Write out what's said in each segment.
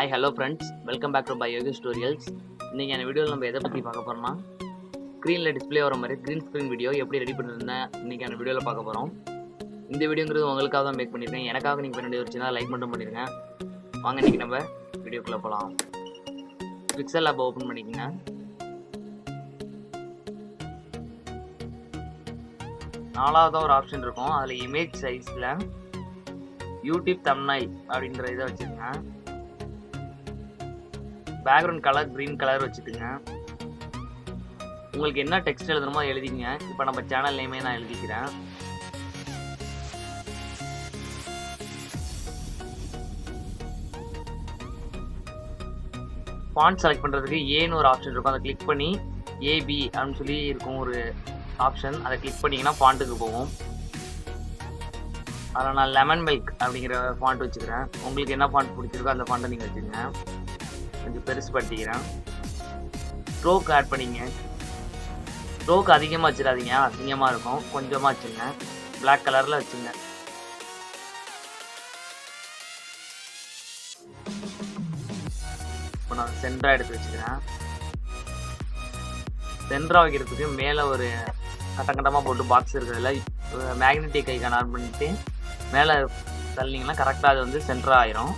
Hi, hello friends. Welcome back to YOGESH tutorials. இன்னைக்கான வீடியோவில் நம்ம எதை பற்றி பார்க்க போகிறோம்னா ஸ்க்ரீனில் டிஸ்பிளே வர மாதிரி க்ரீன் ஸ்க்ரீன் வீடியோ எப்படி ரெடி பண்ணுறதுன்னு இன்னைக்கான வீடியோவில் பார்க்க போகிறோம். இந்த வீடியோங்கிறது உங்களுக்காக தான் மேக் பண்ணியிருக்கேன். எனக்காக நீங்கள் பண்ண வேண்டிய ஒரு சின்ன லைக் மட்டும் பண்ணிடுங்க. வாங்க இன்றைக்கி நம்ம வீடியோக்குள்ளே போகலாம். பிக்சல் ஆப் ஓப்பன் பண்ணிக்கோங்க. நாலாவதாக ஒரு ஆப்ஷன் இருக்கும். அதில் இமேஜ் சைஸில் யூடியூப் தம்ப்நெயில் அப்படின்ற இதை வச்சுருங்க. பேக்ரவுண்ட் கலர் க்ரீன் கலர் வச்சுட்டுங்க. உங்களுக்கு என்ன டெக்ஸ்ட் எழுதணுமோ எழுதிங்க. இப்போ நம்ம சேனல் நேமே நான் எழுதிக்கிறேன். ஃபாண்ட் செலக்ட் பண்ணுறதுக்கு ஏன்னு ஒரு ஆப்ஷன் இருக்கும். அதை கிளிக் பண்ணி ஏபி அப்படின்னு சொல்லி இருக்கும் ஒரு ஆப்ஷன். அதை கிளிக் பண்ணிங்கன்னா ஃபாண்ட்டுக்கு போகும். அதில் நான் லெமன் மில்க் அப்படிங்கிற ஃபாண்ட் வச்சுக்கிறேன். உங்களுக்கு என்ன ஃபாண்ட் பிடிச்சிருக்கோ அந்த ஃபாண்ட்டை நீங்கள் வச்சுக்கோங்க. கொஞ்சம் பெருசு படுத்திக்கிறேன். ஸ்ட்ரோக் ஆட் பண்ணிங்க. ஸ்ட்ரோக் அதிகமாக வச்சிடாதீங்க, அசிங்கமாக இருக்கும். கொஞ்சமாக வச்சுங்க. பிளாக் கலரில் வச்சுங்க. இப்போ நான் சென்டராக எடுத்து வச்சுக்கிறேன். சென்டராக வைக்கிறதுக்கு மேலே ஒரு கட்டமாக போட்டு பாக்ஸ் இருக்கிறதுல மேக்னெட்டிக் ஐக்கான் ஆன் பண்ணிட்டு மேலே தள்ளிங்கன்னா கரெக்டாக அது வந்து சென்டராக ஆயிரும்.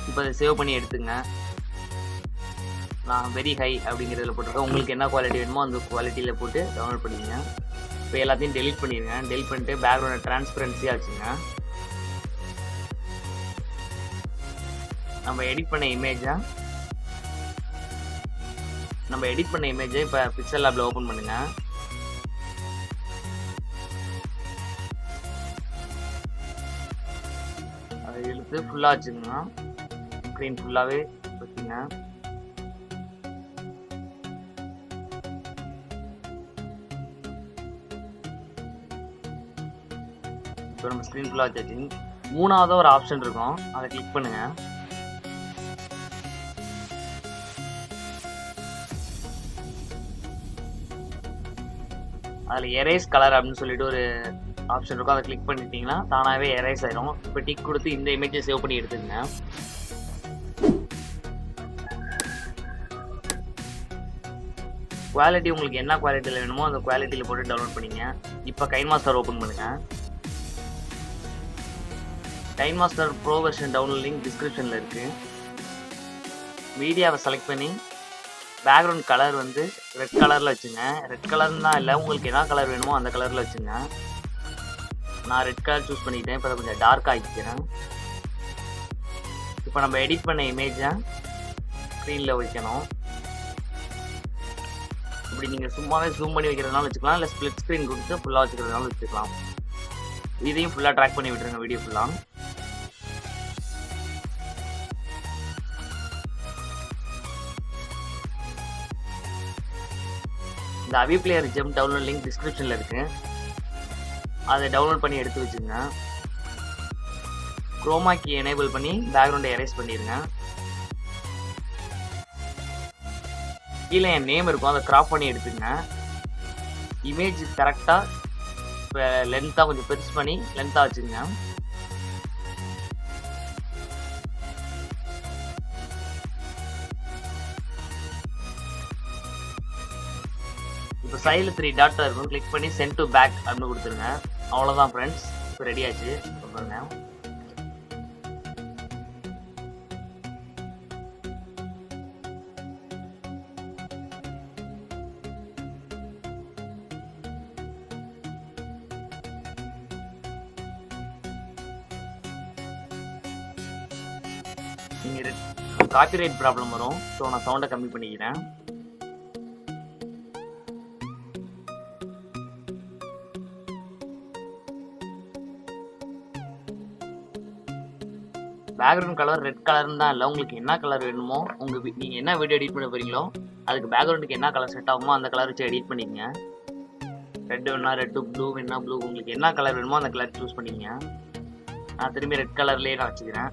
இப்போ அதை சேவ் பண்ணி எடுத்துங்க. நான் வெரி ஹை அப்படிங்கிறதுல போட்டிருக்கேன். உங்களுக்கு என்ன குவாலிட்டி வேணுமோ அந்த குவாலிட்டியில் போட்டு டவுன்லோட் பண்ணிக்கங்க. இப்போ எல்லாத்தையும் டெலிட் பண்ணிடுங்க. டெலிட் பண்ணிட்டு பேக்ரவுண்டை டிரான்ஸ்பரன்சியாக வச்சுங்க. நம்ம எடிட் பண்ண இமேஜை இப்போ பிக்சல் ஆப்பில் ஓப்பன் பண்ணுங்க. அதை இழுத்து ஃபுல்லாக வச்சுக்கோங்க. ஸ்க்ரீன் ஃபுல்லாகவே வச்சுங்க. இப்போ நம்ம ஸ்க்ரீன் ஃபுல்லாக வச்சாச்சு. மூணாவது ஒரு ஆப்ஷன் இருக்கும். அதை கிளிக் பண்ணுங்க. அதில் எரேஸ் கலர் அப்படின்னு சொல்லிட்டு ஒரு ஆப்ஷன் இருக்கும். அதை கிளிக் பண்ணிட்டீங்கன்னா தானாகவே எரேஸ் ஆயிடும். இப்போ டிக் கொடுத்து இந்த இமேஜை சேவ் பண்ணி எடுத்துக்கங்க. குவாலிட்டி உங்களுக்கு என்ன குவாலிட்டியில் வேணுமோ அந்த குவாலிட்டியில் போட்டு டவுன்லோட் பண்ணிங்க. இப்போ கைன்மாஸ்டர் ஓப்பன் பண்ணுங்க. KineMaster bro version download link டிஸ்கிரிப்ஷனில் இருக்குது. மீடியாவை செலக்ட் பண்ணி பேக்ரவுண்ட் கலர் வந்து ரெட் கலரில் வச்சுங்க. ரெட் கலர்னு தான் இல்லை, உங்களுக்கு என்ன கலர் வேணுமோ அந்த கலரில் வச்சுங்க. நான் ரெட் கலர் சூஸ் பண்ணிக்கிட்டேன். இப்போ அதை கொஞ்சம் டார்க் ஆக்கிக்கிறேன். இப்போ நம்ம எடிட் பண்ண இமேஜை ஸ்க்ரீனில் வைக்கணும். இப்படி நீங்கள் சும்மாவே ஜூம் பண்ணி வைக்கிறதுனால வச்சுக்கலாம், இல்லை ஸ்ப்ளிட் ஸ்க்ரீன் கொடுத்து ஃபுல்லாக வச்சுக்கிறதுனால வச்சுக்கலாம். இதையும் ஃபுல்லாக ட்ராக் பண்ணி விட்டுருங்க வீடியோ ஃபுல்லாக. இந்த அவி பிளேயர் ஜெம் டவுன்லோட் லிங்க் டிஸ்கிரிப்ஷனில் இருக்குது. அதை டவுன்லோட் பண்ணி எடுத்து வச்சுங்க. குரோமா கீ எனேபிள் பண்ணி பேக்ரவுண்டை எரேஸ் பண்ணிடுங்க. கீழே என் நேம் இருக்கும், அதை கிராப் பண்ணி எடுத்துங்க. இமேஜ் கரெக்டாக இப்போ லென்த்தாக கொஞ்சம் பெருசு பண்ணி லென்த்தாக வச்சுங்க. இப்போ சைடில் 3 டாட் இருக்கும். கிளிக் பண்ணி சென்ட் டு பேக் அப்படின்னு கொடுத்துருங்க. அவ்வளோதான் ஃப்ரெண்ட்ஸ். இப்போ ரெடி ஆச்சு. பாருங்க. நீங்கள் காப்பிரைட் ப்ராப்ளம் வரும். ஸோ நான் சவுண்டை கம்மி பண்ணிக்கிறேன். பேக்ரவுண்ட் கலர் ரெட் கலர்னு தான் இல்லை, உங்களுக்கு என்ன கலர் வேணுமோ நீங்கள் என்ன வீடியோ எடிட் பண்ண போகிறீங்களோ அதுக்கு பேக்ரவுண்டுக்கு என்ன கலர் செட் ஆகுமோ அந்த கலர் வச்சு எடிட் பண்ணிக்கங்க. ரெட் வேணா ரெட்டு, ப்ளூ வேணா ப்ளூ, உங்களுக்கு என்ன கலர் வேணுமோ அந்த கலர் சூஸ் பண்ணிக்கங்க. நான் திரும்பி ரெட் கலர்லேயே நான் வச்சுக்கிறேன்.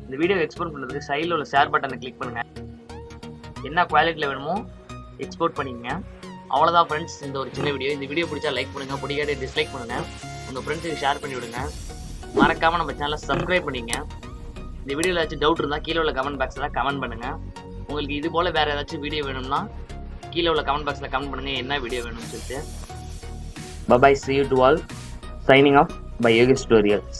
இந்த வீடியோ எக்ஸ்போர்ட் பண்ணுறதுக்கு சைடில் உள்ள ஷேர் பட்டனை கிளிக் பண்ணுங்கள். என்ன குவாலிட்டியில் வேணுமோ எக்ஸ்போர்ட் பண்ணிக்கங்க. அவ்வளோதான் ஃப்ரெண்ட்ஸ், இந்த ஒரு சின்ன வீடியோ. இந்த வீடியோ பிடிச்சா லைக் பண்ணுங்க, பிடிக்காத டிஸ்லைக் பண்ணுங்க, உங்கள் ஃப்ரெண்ட்ஸுக்கு ஷேர் பண்ணி விடுங்க. மறக்காமல் நம்ம சேனலை சப்ஸ்கிரைப் பண்ணிங்க. இந்த வீடியோவில் ஏதாச்சும் டவுட் இருந்தால் கீழே உள்ள கமெண்ட் பாக்ஸில் கமெண்ட் பண்ணுங்கள். உங்களுக்கு இது போல் வேறு ஏதாச்சும் வீடியோ வேணும்னா கீழே உள்ள கமெண்ட் பாக்ஸில் கமெண்ட் பண்ணுங்கள் என்ன வீடியோ வேணும்னு சொல்லிட்டு. Bye bye, see you to all. Signing off by YOGESH Tutorials.